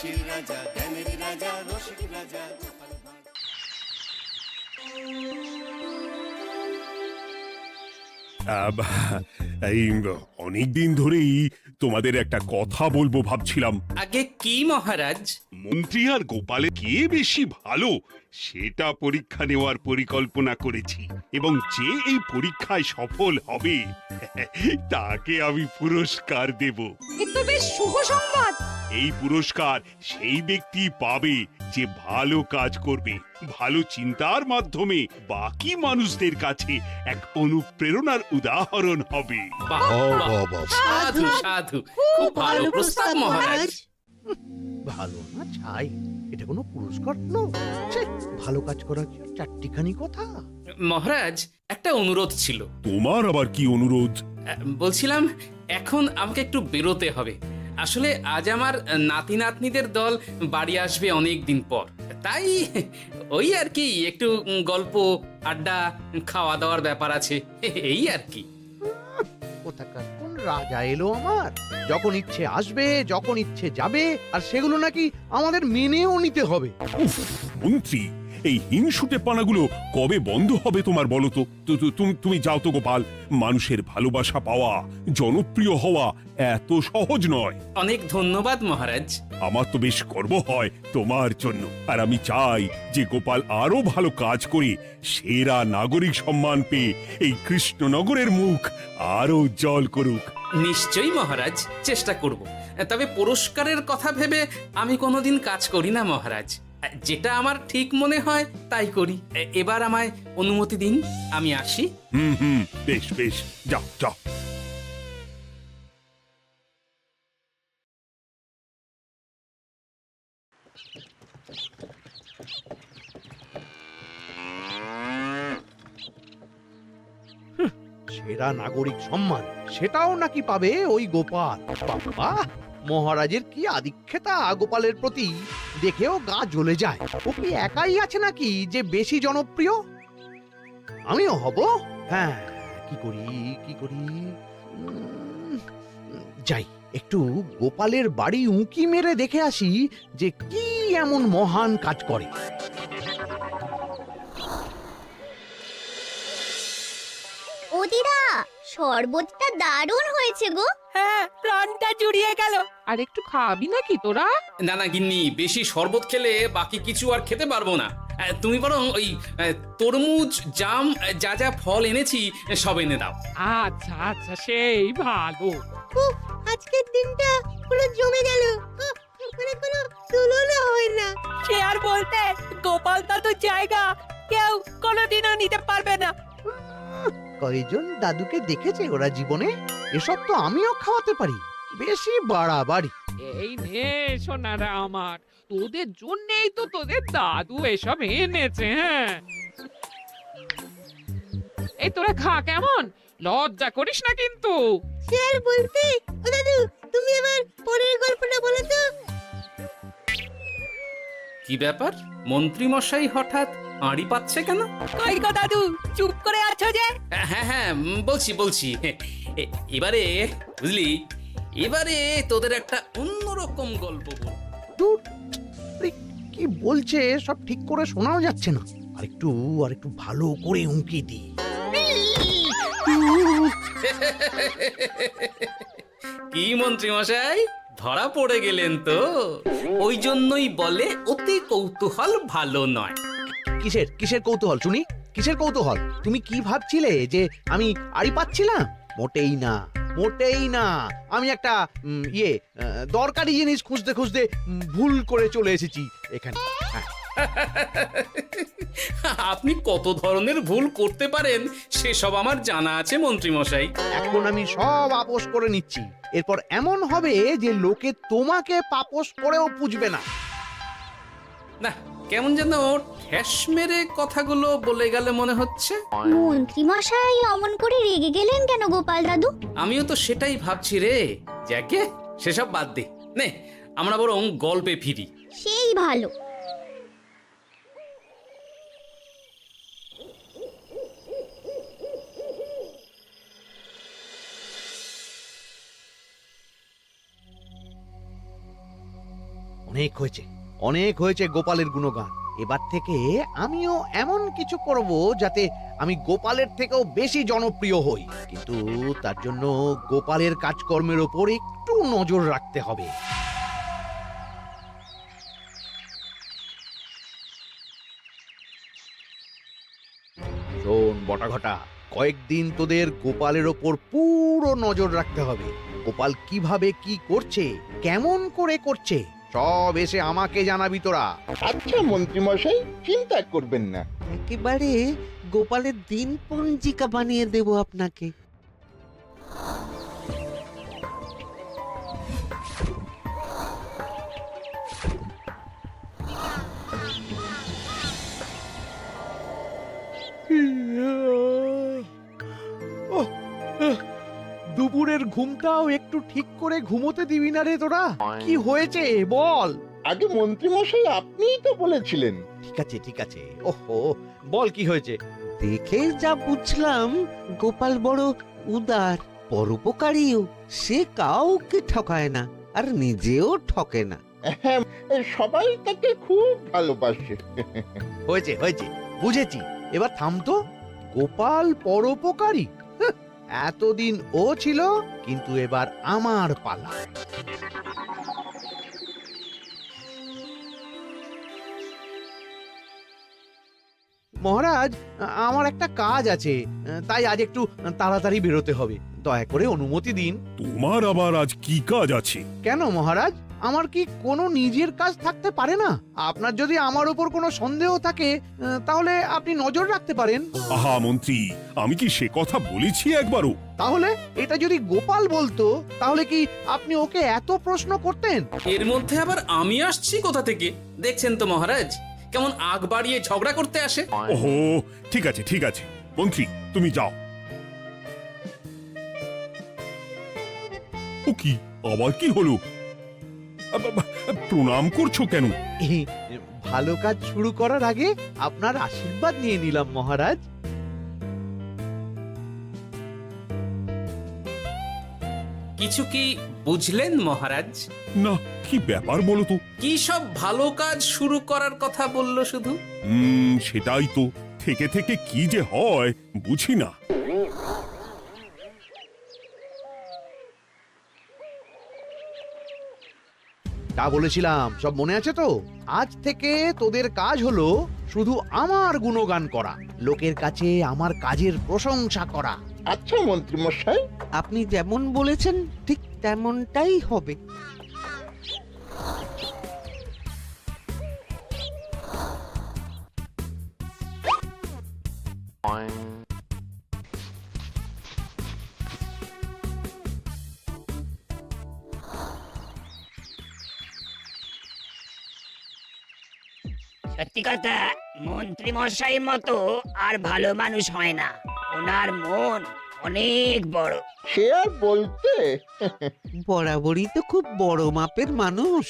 হাসির রাজা, জ্ঞানের রাজা, রসিক রাজা। এই অনেকদিন ধরেই তোমাদের একটা কথা বলবো ভাবছিলাম। আগে কি মহারাজ? মন্ত্রী আর গোপালে কে বেশি ভালো সেটা পরীক্ষা নেওয়ার পরিকল্পনা করেছি, এবং যে এই পরীক্ষায় সফল হবে তাকে আমি পুরস্কার দেব। এ তো বেশ শুভ সংবাদ। এই পুরস্কার সেই ব্যক্তি পাবে যে ভালো কাজ করবে, ভালো চিন্তার মাধ্যমে বাকি মানুষদের কাছে এক অনুপ্রেরণার উদাহরণ হবে। বাহ, বাহ, সাধু সাধু, খুব ভালো প্রস্তাব মহারাজ। ভালো না ছাই, এটা কোনো পুরস্কার নয়। ছে, ভালো কাজ করার কি আর চারটিখানি কথা? মহারাজ, একটা অনুরোধ ছিল। তোমার আবার কি অনুরোধ? বলছিলাম এখন আমাকে একটু বেরোতে হবে। আসলে আজ আমার নাতি নাতনিদের দল বাড়ি আসবে অনেক দিন পর, তাই ওই আর কি একটু গল্প আড্ডা খাওয়া দাওয়ার ব্যাপার আছে, এই আর কি। কোথাকার কোন রাজা এলো আমার? যখন ইচ্ছে আসবে, যখন ইচ্ছে যাবে, আর সেগুলো নাকি আমাদের মেনেও নিতে হবে। উফ, মন্ত্রী, এই হিংসুটে পানাগুলো কবে বন্ধ হবে তোমার বলো তো? তুমি যাও তো গোপাল। মানুষের ভালোবাসা পাওয়া, জনপ্রিয় হওয়া এত সহজ নয়। অনেক ধন্যবাদ মহারাজ। আমার তো বেশ গর্ব হয় তোমার জন্য, আর আমি চাই যে গোপাল আরো ভালো কাজ করে সেরা নাগরিক সম্মান পেয়ে এই কৃষ্ণনগরের মুখ আরো উজ্জ্বল করুক। নিশ্চয়ই মহারাজ, চেষ্টা করব। তবে পুরস্কারের কথা ভেবে আমি কোনোদিন কাজ করি না মহারাজ। যেটা আমার ঠিক মনে হয় তাই করি। এবার আমায় অনুমতি দিন, আমি আসি। হুম, বেশ বেশ, যাও যাও। সেরা নাগরিক সম্মান সেটাও নাকি পাবে ওই গোপাল। বাবা, মহারাজের কি আদিক্ষেতা গোপালের প্রতি, দেখেও গা জ্বলে যায়। ও কি একাই আছে নাকি যে বেশি জনপ্রিয়? আমিও হব। হ্যাঁ, কি করি কি করি? যাই, একটু গোপালের বাড়ি উঁকি মেরে দেখে আসি যে কি এমন মহান কাজ করে। ও দিদা, শরবতটা দারুণ হয়েছে গো। হ্যাঁ, প্রাণটা জুড়িয়ে গেল। আর একটু খাবি নাকি তোরা? না না গিন্নি, বেশি শরবত খেলে বাকি কিছু আর খেতে পারবো না। তুমি বরং ওই তরমুজ, জাম, যা যা ফল এনেছি সব এনে দাও। আচ্ছা আচ্ছা, সেই ভালো। উফ, আজকের দিনটা পুরো জমে গেল। মানে কোনো তুলনা হয় না। সে আর বলতে, গোপাল দাদুর জায়গা কেউ কোনোদিনও নিতে পারবে না। কয়জন দাদুকে দেখেছে ওরা জীবনে? এসব তো আমিও খাওয়াতে পারি। বেশি বাড়াবাড়ি। এই নে সোনারা আমার, তোদের জন্যই তো তোদের দাদু এসব এনেছে। হ্যাঁ, এই তোরা খা, কেমন? লজ্জা করিস না কিন্তু। সে আর বলতে, ও দাদু, তুমি এবার পরের গল্পটা বলো তো। কি ব্যাপার, মন্ত্রী মশাই হঠাৎ আড়ি পাচ্ছে কেন? কই গো দাদু, চুপ করে আছো যে? হ্যাঁ হ্যাঁ, বলছি। এবারে বুঝলি, এবারে তোদের একটা অন্যরকম গল্প বল। দূর, আরে কি বলছে সব ঠিক করে শোনাও যাচ্ছে না। আরেকটু ভালো করে উঁকি দি। কি মন্ত্রী মশাই, ধরা পড়ে গেলেন তো? ওই জন্যই বলে অতি কৌতূহল ভালো নয়। কিসের কৌতূহল শুনি? কিসের কৌতূহল? তুমি কি ভাবছিলে যে আমি আড়ি পাচ্ছিলাম? মোটেই না। আমি একটা দরকারি জিনিস খুঁজতে ভুল করে চলে এসেছি এখানে। হ্যাঁ। আপনি কত ধরনের ভুল করতে পারেন সেসব আমার জানা আছে মন্ত্রী মশাই। এখন আমি সব আপোষ করে নিচ্ছি। এরপর এমন হবে যে লোকে তোমাকে পাপোশ করেও পুজবে না। না, কেমন যেন ঠ্যাস মেরে কথাগুলো বলে গেলে মনে হচ্ছে। মন্ত্রী মশাই অমন করে রেগে গেলেন কেন গোপাল দাদু? আমিও তো সেটাই ভাবছি রে। যাকে সেসব বাদ দে, নে আমরা বরং গল্পে ফিরি। সেই ভালো। অনেক হয়েছে গোপালের গুণগান। এবার থেকে আমিও এমন কিছু করব যাতে আমি গোপালের থেকেও বেশি জনপ্রিয় হই, কিন্তু তার জন্য গোপালের কাজকর্মের ওপর একটু নজর রাখতে হবে। শোন বটাঘটা, কয়েকদিন তোদের গোপালের ওপর পুরো নজর রাখতে হবে। গোপাল কিভাবে কি করছে, কেমন করে করছে, সব এসে আমাকে জানাবি তোরা। আচ্ছা মন্ত্রীমশাই, চিন্তা করবেন না। একেবারে গোপালের দিন পঞ্জিকা বানিয়ে দেব আপনাকে। দুপুরের ঘুমটাও একটু ঠিক করে ঘুমোতে দিবি না রে তোরা? কি হয়েছে বল। আগে মন্ত্রীমশাই আপনিই তো বলেছিলেন। ঠিক আছে, ওহো, বল কি হয়েছে। দেখে যা বুঝলাম গোপাল বড় উদার, পরোপকারীও। সে কাউকে ঠকায় না, আর নিজেও ঠকে না। হ্যাঁ, সবাই তাকে খুব ভালোবাসে। হয়েছে, বুঝেছি। এবার থাম তো। গোপাল পরোপকারী? হাহ, এতদিন ও ছিল, কিন্তু এবার আমার পালা। মহারাজ, আমার একটা কাজ আছে, তাই আজ একটু তাড়াতাড়ি বেরোতে হবে। দয়া করে অনুমতি দিন। তোমার আবার আজ কি কাজ আছে? কেন মহারাজ, আমার কি কোনো নিজের কাজ থাকতে পারে না? আপনার যদি আমার উপর কোনো সন্দেহ থাকে, তাহলে আপনি নজর রাখতে পারেন। আহা মন্ত্রী, আমি কি সে কথা বলেছি একবারও? তাহলে এটা যদি গোপাল বলতো, তাহলে কি আপনি ওকে এত প্রশ্ন করতেন? এর মধ্যে আবার আমি আসছি কোথা থেকে? দেখছেন তো মহারাজ, কেমন আগ বাড়িয়ে ঝগড়া করতে আসে। ওহো, ঠিক আছে মন্ত্রী, তুমি যাও। ও কি, আবার কি হলো? প্রণাম করছো কেন? ভালো কাজ শুরু করার আগে আপনার আশীর্বাদ নিয়ে নিলাম মহারাজ। কিছু কি বুঝলেন মহারাজ? না, কি ব্যাপার বলো তো? কি সব ভালো কাজ শুরু করার কথা বললো শুধু? সেটাই তো, থেকে থেকে কি যে হয় বুঝি না। তা বলেছিলাম, সব মনে আছে তো? আজ থেকে তোদের কাজ হলো শুধু আমার গুণগান করা, লোকের কাছে আমার কাজের প্রশংসা করা। আচ্ছা মন্ত্রীমশাই। আপনি যেমন বলেছেন ঠিক তেমনটাই হবে। সত্যি কথা, মন্ত্রী মশাই মতো আর ভালো মানুষ হয় না। ওনার মন অনেক বড়। সে আর বলতে। বরাবরই তো খুব বড় মাপের মানুষ।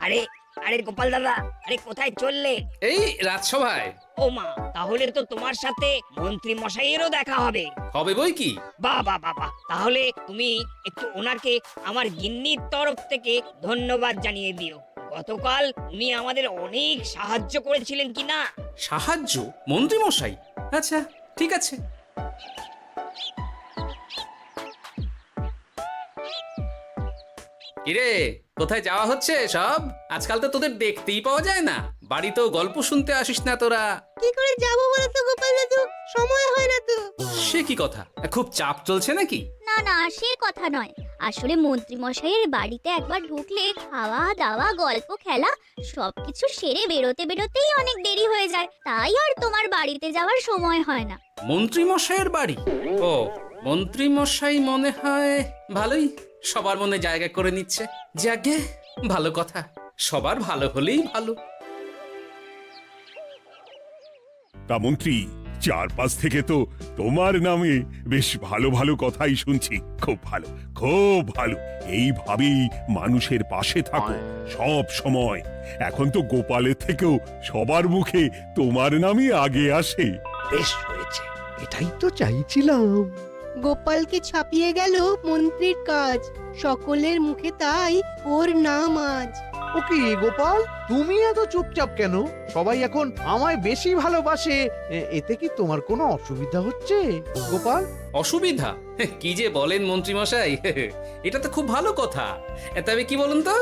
আরে আরে গোপাল দাদা, আরে কোথায় চললে? এই রাজসভায়। ও মা, তাহলে তো তোমার সাথে মন্ত্রী মশাইয়েরও দেখা হবে। হবে বই কি? বাহ বাহ বাহ বাহ, তাহলে তুমি একটু ওনাকে আমার গিন্নির তরফ থেকে ধন্যবাদ জানিয়ে দিও। গতকাল উনি আমাদের অনেক সাহায্য করেছিলেন কিনা। সাহায্য? মন্ত্রী মশাই? আচ্ছা, ঠিক আছে। কিরে, কোথায় যাওয়া হচ্ছে সব? আজকাল তো তোদের দেখতেই পাওয়া যায় না। বাড়িতেও গল্প শুনতে আসিস না তোরা। কি করে যাবো বলো তো গোপাল দাদু, সময় হয় না তো। সে কি কথা, খুব চাপ চলছে নাকি? না না, সে কথা নয়। আসলে মন্ত্রী মশাইয়ের বাড়িতে একবার ঢুকলে খাওয়া দাওয়া গল্প খেলা সবকিছু সেরে বেরোতেই অনেক দেরি হয়ে যায়, তাই আর তোমার বাড়িতে যাওয়ার সময় হয় না। মন্ত্রী মশাইয়ের বাড়ি? ও, মন্ত্রী মশাই মনে হয় ভালোই সবার মনে জায়গা করে নিচ্ছে। যাকে ভালো কথা, সবার ভালো হলেই ভালো। তা মন্ত্রী, চারপাশ থেকে তো তোমার নামে বেশ ভালো ভালো কথাই শুনছি। খুব ভালো। এইভাবেই মানুষের পাশে থাকো সব সময়। এখন তো গোপালের থেকেও সবার মুখে তোমার নামই আগে আসে। বেশ হয়েছে, এটাই তো চাইছিলাম। গোপালকে ছাপিয়ে গেল মন্ত্রীর কাজ, সকলের মুখে তাই ওর নাম আজ। ও কি গোপাল, তুমি এত চুপচাপ কেন? সবাই এখন আমায় বেশি ভালোবাসে, এতে কি তোমার কোনো অসুবিধা হচ্ছে গোপাল? অসুবিধা? কি যে বলেন মন্ত্রীমশাই, এটা তো খুব ভালো কথা। তবে কি বলুন তো,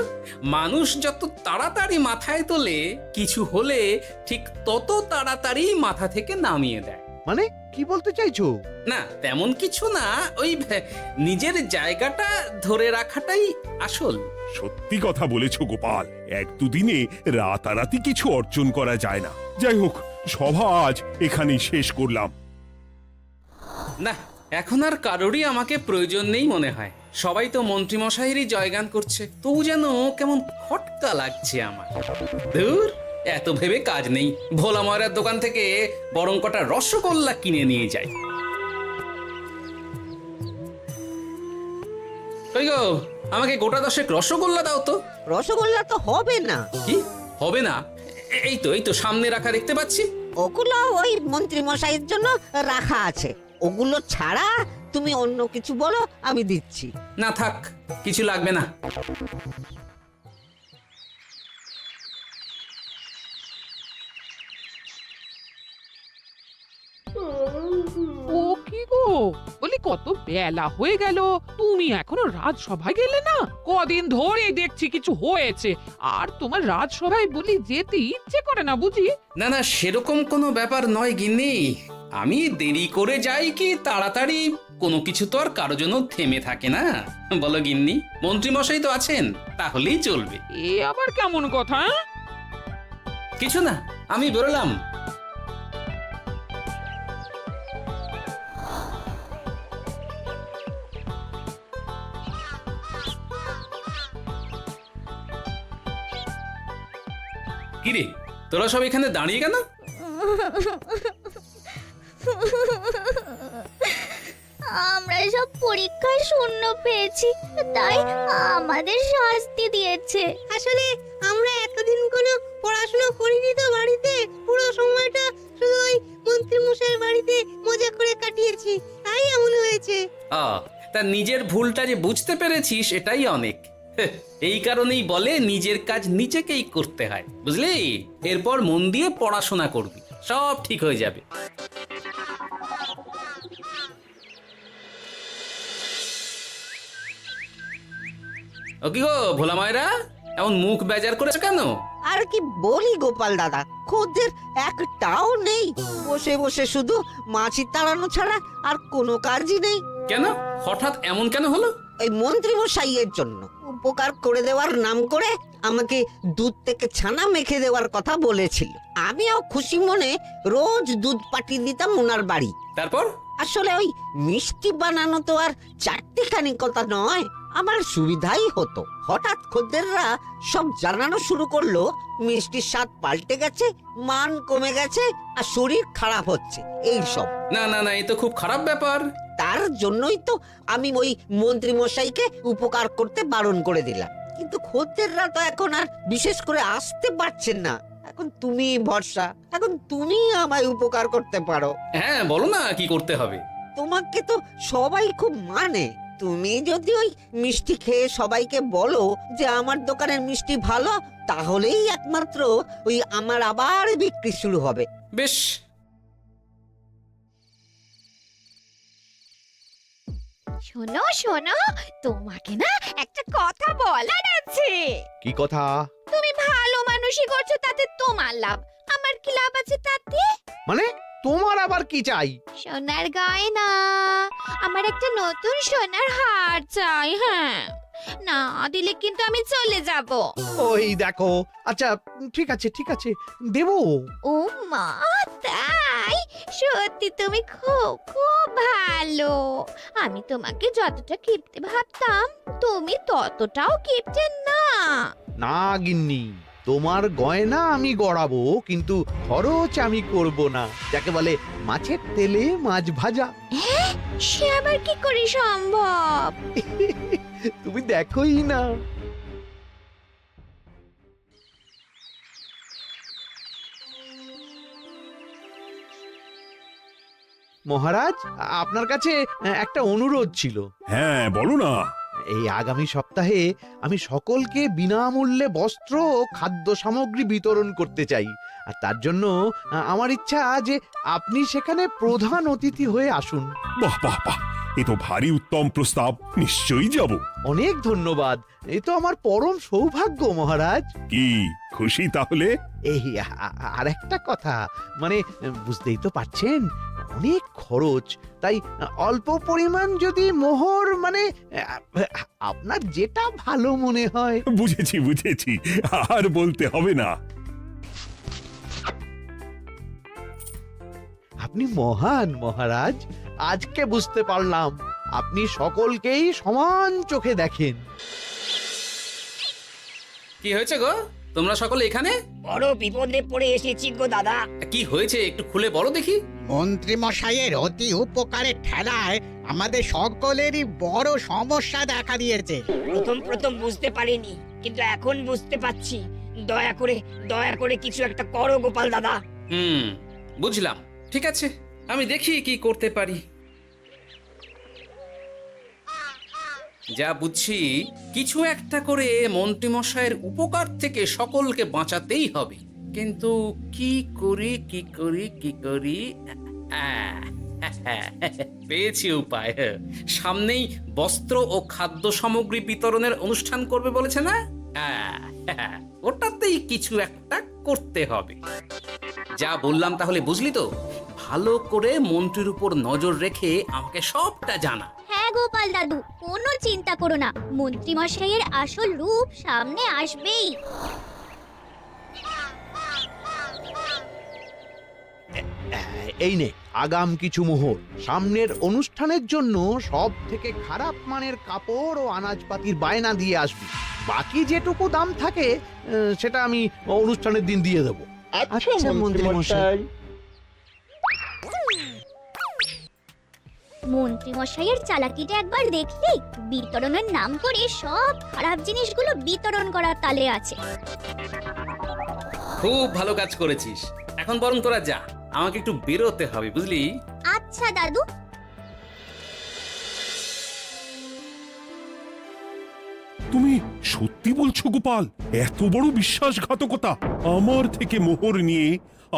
মানুষ যত তাড়াতাড়ি মাথায় তোলে, কিছু হলে ঠিক তত তাড়াতাড়ি মাথা থেকে নামিয়ে দেয়। মানে কি বলতে চাইছো? না তেমন কিছু না, ওই নিজের জায়গাটা ধরে রাখাটাই আসল। সত্যি কথা বলেছো গোপাল, এক দুদিনে রাতারাতি কিছু অর্জন করা যায় না। যাই হোক, সভা আজ এখানেই শেষ করলাম। না, এখন আর কারোরই আমাকে প্রয়োজন নেই মনে হয়। সবাই তো মন্ত্রীমশাইয়েরই জয়গান করছে, তবু যেন কেমন খটকা লাগছে আমার। ধুর, এত ভেবে কাজ নেই, ভোলা ময়রার দোকান থেকে বরং কটা রসগোল্লা কিনে নিয়ে যাই। কই গো, আমাকে গোটা 10 রসগোল্লা দাও তো। রসগোল্লা তো হবে না। কি হবে না? এই তো সামনে রাখা দেখতে পাচ্ছি। ওগুলো ওই মন্ত্রী মশাইয়ের জন্য রাখা আছে। ওগুলো ছাড়া তুমি অন্য কিছু বলো, আমি দিচ্ছি। না থাক, কিছু লাগবে না। ও কি গো, বলি কত বেলা হয়ে গেল, তুমি এখনো রাজসভায় গেলে না? কদিন ধরে দেখছি কিছু হয়েছে, আর তোমার রাজসভায় বলি যেতে ইচ্ছে করে না বুঝি? না না, সেরকম কোনো ব্যাপার নয় গিন্নি। আমি দেরি করে যাই কি তাড়াতাড়ি, কোনো কিছু তো আর কারো জন্য থেমে থাকে না, বলো গিন্নি? মন্ত্রীমশাই তো আছেন, তাহলেই চলবে। এ আবার কেমন কথা? কিছু না, আমি বেরোলাম। কিরে, তোরা সব এখানে দাঁড়িয়ে কেন? আমরা সব পরীক্ষায় শূন্য পেয়েছি, তাই আমাদের শাস্তি দিয়েছে। আসলে আমরা এতদিন কোনো পড়াশোনা করিনি তো বাড়িতে, পুরো সময়টা শুধু ওই মন্ত্রী মশাইয়ের বাড়িতে মজা করে কাটিয়েছি, তাই এমন হয়েছে। তা নিজের ভুলটা যে বুঝতে পেরেছিস, এটাই অনেক। এই কারণেই বলে নিজের কাজ নিজেকেই করতে হয়, বুঝলি? এরপর মন দিয়ে পড়াশোনা করবি, সব ঠিক হয়ে যাবে। ও কি গো ভোলা মায়েরা, এমন মুখ বেজার করেছো কেন? আর কি বলি গোপাল দাদা, খদ্দের একটাও নেই। বসে বসে শুধু মাছি তাড়ানো ছাড়া আর কোনো কাজই নেই। কেন, হঠাৎ এমন কেন হলো? এই মন্ত্রী মশাইয়ের জন্য উপকার করে দেওয়ার নাম করে আমাকে দুধ থেকে ছানা মেখে দেওয়ার কথা বলেছিল। আমিও খুশি মনে রোজ দুধ পাঠিয়ে দিতাম ওনার বাড়ি। তারপর? আসলে ওই মিষ্টি বানানো তো আর চারটিখানি কথা নয়, আমার সুবিধাই হতো। হঠাৎ খদ্দেররা সব জানানো শুরু করলো মিষ্টির স্বাদ পাল্টে গেছে, মান কমে গেছে, আর শরীর খারাপ হচ্ছে, এই সব। না না না, এ তো খুব খারাপ ব্যাপার। তার জন্যই তো আমি ওই মন্ত্রী মশাইকে উপকার করতে বারণ করে দিলাম। কিন্তু খদ্দেররা তো এখন আর বিশেষ করে আসতে পারছেন না। এখন তুমি ভরসা, এখন তুমি আমায় উপকার করতে পারো। হ্যাঁ বলো না, কি করতে হবে? তোমাকে তো সবাই খুব মানে। তুমি যদি ওই মিষ্টি খেয়ে সবাইকে বলো যে আমার দোকানের মিষ্টি ভালো, তাহলেই একমাত্র ওই আমার আবার বিক্রি শুরু হবে। বেশ। শোনো শোনো, তোমাকে না একটা কথা বলার আছে। কি কথা? তুমি ভালো মানুষই করছো, তাতে তোমার লাভ, আমার কি লাভ আছে তাতে? মানে তোমার আবার কি চাই? সোনার গয়না, আমার একটা নতুন সোনার হার চাই। হ্যাঁ, না দিলে কিন্তু আমি চলে যাব। ওই দেখো, আচ্ছা ঠিক আছে ঠিক আছে, দেবো। ও মা, তাই? সত্যি তুমি খুব খুব ভালো। আমি তোমাকে যতটা কিপটে ভাবতাম, তুমি ততটাও কিপটে না। না গিন্নি, তোমার গয়না আমি গড়াবো, কিন্তু খরচ আমি করব না। যাকে বলে মাছের তেলে মাছ ভাজা। সে আবার কি করে সম্ভব? তুমি দেখোই না। মহারাজ, আপনার কাছে একটা অনুরোধ ছিল। হ্যাঁ বলো না। এই আগামী সপ্তাহে আমি সকলকে বিনামূল্যে বস্ত্র ও খাদ্য সামগ্রী বিতরণ করতে চাই। আর তার জন্য আমার ইচ্ছা যে আপনি সেখানে প্রধান অতিথি হয়ে আসুন। বাহ বাহ বাহ, এ তো ভারী উত্তম প্রস্তাব, নিশ্চয়ই যাব। অনেক ধন্যবাদ, এ তো আমার পরম সৌভাগ্য মহারাজ। কি খুশি তাহলে? এই আর একটা কথা, মানে বুঝতেই তো পারছেন অনেক খরচ, তাই অল্প পরিমাণ যদি মোহর, মানে আপনার যেটা ভালো মনে হয়। বুঝেছি বুঝেছি, আর বলতে হবে না। আপনি মহান মহারাজ, আজকে বুঝতে পারলাম আপনি সকলকেই সমান চোখে দেখেন। কি হয়েছে গো, তোমরা সকলে এখানে? বড় বিপদে পড়ে এসেছি গো দাদা। কি হয়েছে একটু খুলে বলো দেখি। মন্ত্রী মশাইয়ের অতি উপকারের ঠেলায় আমাদের সকলেরই বড় সমস্যা দেখা দিয়েছে। প্রথম বুঝতে পারিনি, কিন্তু এখন বুঝতে পারছি। দয়া করে কিছু একটা করো গোপাল দাদা। বুঝলাম, ঠিক আছে, আমি দেখি কি করতে পারি। যা বুঝছি, কিছু একটা করে মন্ত্রীমশাইয়ের উপকার থেকে সকলকে বাঁচাতেই হবে। কিন্তু কি করি পেয়েছি উপায়। সামনেই বস্ত্র ও খাদ্য সামগ্রী বিতরণের অনুষ্ঠান করবে বলেছে না? ওটাতেই কিছু একটা করতে হবে। যা বললাম তাহলে বুঝলি তো? ভালো করে মন্ত্রীর উপর নজর রেখে আমাকে সবটা জানা। হ্যাঁ গোপাল দাদু, কোনো চিন্তা করো না, মন্ত্রী মশাইয়ের আসল রূপ সামনে আসবেই। এই নে আগাম কিছু মোহর। সামনের অনুষ্ঠানের জন্য সব থেকে খারাপ মানের কাপড় ও আনাজপাতির বায়না দিয়ে আসবি। বাকি যেটুকু দাম থাকে সেটা আমি অনুষ্ঠানের দিন দিয়ে দেবো। আচ্ছা মন্ত্রী মশাই। মন্ত্রী মশাইয়ের চালাকিটা একবার দেখলি? বিতরণের নাম করে সব খারাপ জিনিসগুলো বিতরণ করার তালে আছে। খুব ভালো কাজ করেছিস। এখন বরং তোরা যা, আমাকে একটু বেরোতে হবে, বুঝলি? আচ্ছা দাদু। তুমি সত্যি বলছো গোপাল? এত বড় বিশ্বাসঘাতকতা! আমার থেকে মোহর নিয়ে,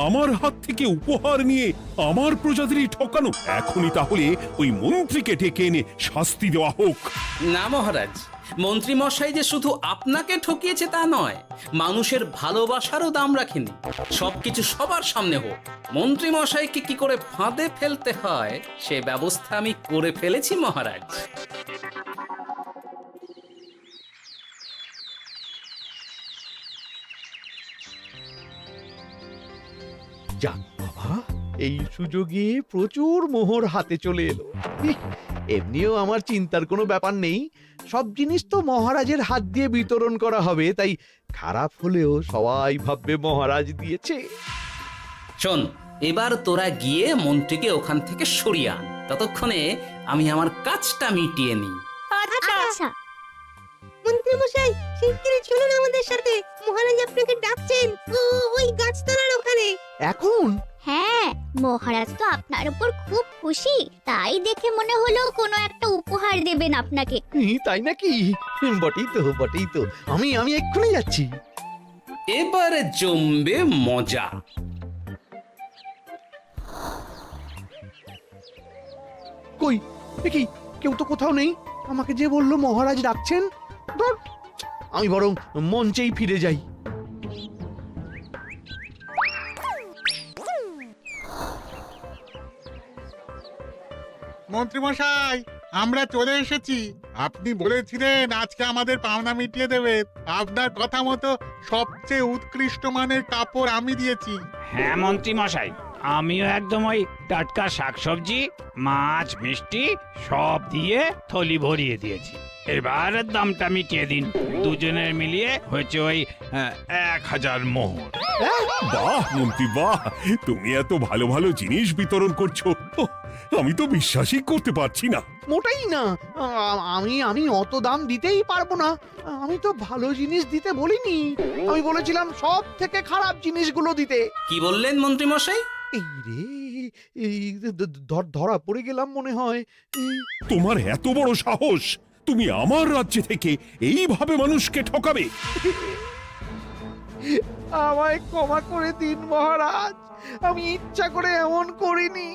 আমার হাত থেকে উপহার নিয়ে আমার প্রজাদেরই ঠকানো। এখনই তাহলে ওই মন্ত্রীকে ডেকে এনে শাস্তি দেওয়া হোক। না মহারাজ, মন্ত্রী মশাই যে শুধু আপনাকে ঠকিয়েছে তা নয়, মানুষের ভালোবাসারও দাম রাখেনি। সবকিছু সবার সামনে হোক। মন্ত্রী মশাইকে কি করে ফাঁদে ফেলতে হয় সে ব্যবস্থা আমি করে ফেলেছি মহারাজ। যাক বাবা, এই সুযোগে প্রচুর মোহর হাতে চলে এলো। এমনিও আমার চিন্তার কোনো ব্যাপার নেই, সব জিনিস তো মহারাজের হাত দিয়ে বিতরণ করা হবে, তাই খারাপ হলেও সবাই ভাববে মহারাজ দিয়েছে। শোন, এবার তোরা গিয়ে মন্ত্রীকে ওখান থেকে সরিয়ে আন। ততক্ষণে আমি আমার কাজটা মিটিয়ে নিই। আচ্ছা। মন্ত্রী মশাই, শিগগিরই চলুন আমাদের সাথে, মহারাজ আপনাকে ডাকছেন ওই গাছতলার ওখানে। এখন? হ্যাঁ, মহারাজ তো আপনার উপর খুব খুশি, তাই দেখে মনে হলো কোনো একটা উপহার দেবেন আপনাকে। তাই নাকি? বটেই তো, আমি এক্ষুনি যাচ্ছি। এবারে জমবে মজা। কই দেখি কেউ তো কোথাও নেই। আমাকে যে বললো মহারাজ ডাকছেন, ধর, আমি বরং মঞ্চেই ফিরে যাই। মন্ত্রী মশাই, আমরা চলে এসেছি। আপনি বলেছিলেন আজকে আমাদের পাওনা মিটিয়ে দেবেন। আপনার কথা মতো সবচেয়ে উৎকৃষ্ট মানের কাপড় আমি দিয়েছি। হ্যাঁ মন্ত্রী মশাই, আমিও একদম ওই টাটকা শাকসবজি, মাছ, মিষ্টি সব দিয়ে থলি ভরিয়ে দিয়েছি। এবার দামটা মিটিয়ে দিন। দুজনের মিলিয়ে হয়েছে ওই 1000 মোহর। বাহ মন্ত্রী বাহ, তুমি এত ভালো ভালো জিনিস বিতরণ করছো, আমি তো বিশ্বাসই করতে পারছি না। মোটাই না, আমি অত দাম দিতেই পারবো না। আমি তো ভালো জিনিস দিতে বলিনি, আমি বলেছিলাম সব থেকে খারাপ জিনিসগুলো দিতে। কি বললেন মন্ত্রী মশাই? এই রে, এই ধরা পড়ে গেলাম মনে হয়। তোমার এত বড় সাহস! তুমি আমার রাজ্যে থেকে এইভাবে মানুষকে ঠকাবে? আমায় ক্ষমা করে দিন মহারাজ, আমি ইচ্ছা করে এমন করিনি।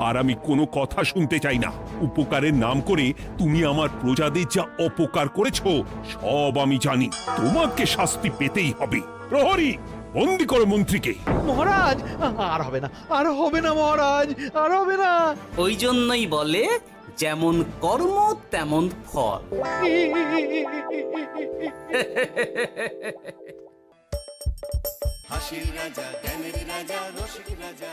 আর আমি কোনো কথা শুনতে চাই না। উপকারের নাম করে তুমি আমার প্রজাদের যা অপকার করেছো সব আমি জানি। তোমাকে শাস্তি পেতেই হবে। প্রহরী, বন্দি করো মন্ত্রীকে। মহারাজ, আর হবে না, আর হবে না মহারাজ, আর হবে না। ওই জন্যই বলে যেমন কর্ম তেমন ফল। হাসির রাজা জ্ঞানের রাজা রসিক রাজা